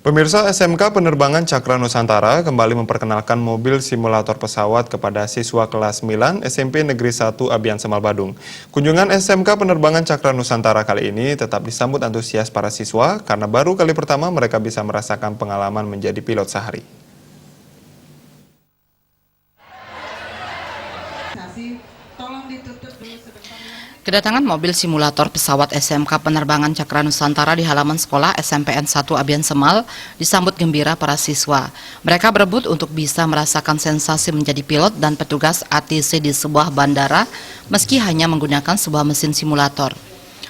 Pemirsa, SMK Penerbangan Cakra Nusantara kembali memperkenalkan mobil simulator pesawat kepada siswa kelas 9 SMP Negeri 1 Abian Semal Badung. Kunjungan SMK Penerbangan Cakra Nusantara kali ini tetap disambut antusias para siswa karena baru kali pertama mereka bisa merasakan pengalaman menjadi pilot sehari. Kedatangan mobil simulator pesawat SMK Penerbangan Cakra Nusantara di halaman sekolah SMPN 1 Abian Semal disambut gembira para siswa. Mereka berebut untuk bisa merasakan sensasi menjadi pilot dan petugas ATC di sebuah bandara meski hanya menggunakan sebuah mesin simulator.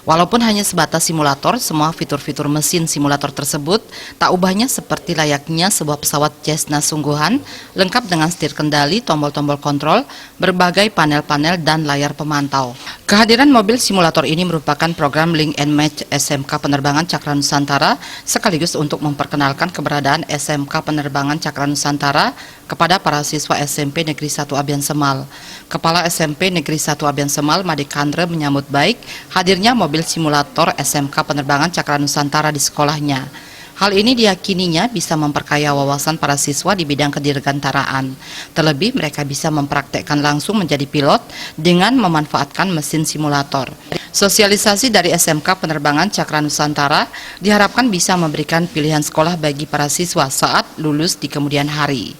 Walaupun hanya sebatas simulator, semua fitur-fitur mesin simulator tersebut tak ubahnya seperti layaknya sebuah pesawat Cessna sungguhan, lengkap dengan setir kendali, tombol-tombol kontrol, berbagai panel-panel dan layar pemantau. Kehadiran mobil simulator ini merupakan program Link and Match SMK Penerbangan Cakra Nusantara sekaligus untuk memperkenalkan keberadaan SMK Penerbangan Cakra Nusantara kepada para siswa SMP Negeri 1 Abian Semal. Kepala SMP Negeri 1 Abian Semal, Made Kandre, menyambut baik hadirnya mobil simulator SMK Penerbangan Cakra Nusantara di sekolahnya. Hal ini diyakininya bisa memperkaya wawasan para siswa di bidang kedirgantaraan. Terlebih mereka bisa mempraktekkan langsung menjadi pilot dengan memanfaatkan mesin simulator. Sosialisasi dari SMK Penerbangan Cakra Nusantara diharapkan bisa memberikan pilihan sekolah bagi para siswa saat lulus di kemudian hari.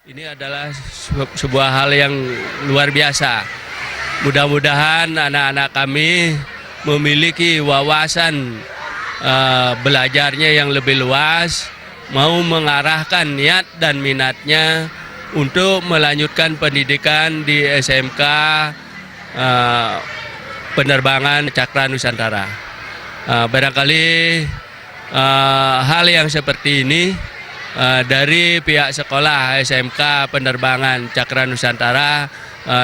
Ini adalah sebuah hal yang luar biasa. Mudah-mudahan anak-anak kami memiliki wawasan belajarnya yang lebih luas, mau mengarahkan niat dan minatnya untuk melanjutkan pendidikan di SMK Penerbangan Cakra Nusantara. Barangkali hal yang seperti ini dari pihak sekolah SMK Penerbangan Cakra Nusantara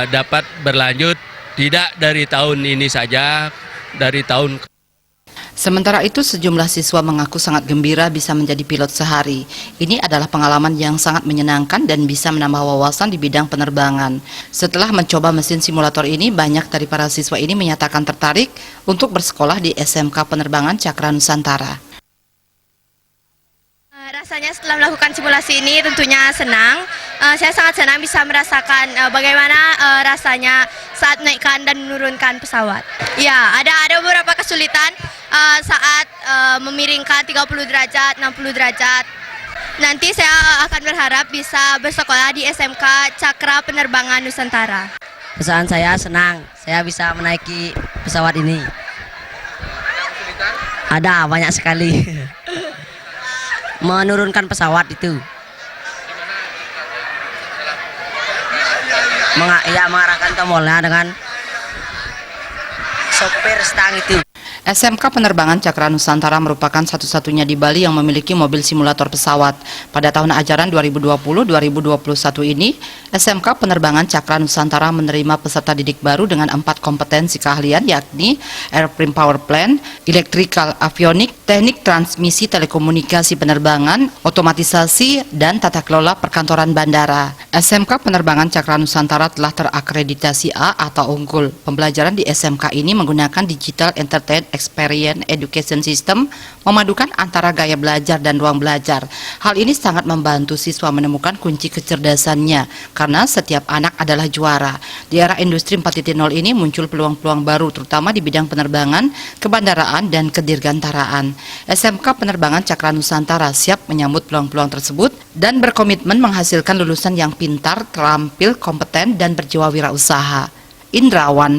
dapat berlanjut tidak dari tahun ini saja, dari tahun. Sementara itu sejumlah siswa mengaku sangat gembira bisa menjadi pilot sehari. Ini adalah pengalaman yang sangat menyenangkan dan bisa menambah wawasan di bidang penerbangan. Setelah mencoba mesin simulator ini, banyak dari para siswa ini menyatakan tertarik untuk bersekolah di SMK Penerbangan Cakra Nusantara. Rasanya setelah melakukan simulasi ini tentunya senang. Saya sangat senang bisa merasakan bagaimana rasanya saat menaikkan dan menurunkan pesawat. Ya, ada beberapa kesulitan saat memiringkan 30 derajat, 60 derajat. Nanti saya akan berharap bisa bersekolah di SMK Cakra Penerbangan Nusantara. Perasaan saya senang, saya bisa menaiki pesawat ini. Ada banyak sekali. Menurunkan pesawat itu. Mengarahkan tombolnya dengan sopir stang itu. SMK Penerbangan Cakra Nusantara merupakan satu-satunya di Bali yang memiliki mobil simulator pesawat. Pada tahun ajaran 2020-2021 ini, SMK Penerbangan Cakra Nusantara menerima peserta didik baru dengan 4 kompetensi keahlian, yakni Airframe Power Plant, Electrical Avionik, Teknik Transmisi Telekomunikasi Penerbangan, Otomatisasi, dan Tata Kelola Perkantoran Bandara. SMK Penerbangan Cakra Nusantara telah terakreditasi A atau unggul. Pembelajaran di SMK ini menggunakan Digital Entertainment Experience Education System, memadukan antara gaya belajar dan ruang belajar. Hal ini sangat membantu siswa menemukan kunci kecerdasannya, karena setiap anak adalah juara. Di era industri 4.0 ini muncul peluang-peluang baru, terutama di bidang penerbangan, kebandaraan, dan kedirgantaraan. SMK Penerbangan Cakra Nusantara siap menyambut peluang-peluang tersebut dan berkomitmen menghasilkan lulusan yang pintar, terampil, kompeten, dan berjiwa wirausaha. Indrawan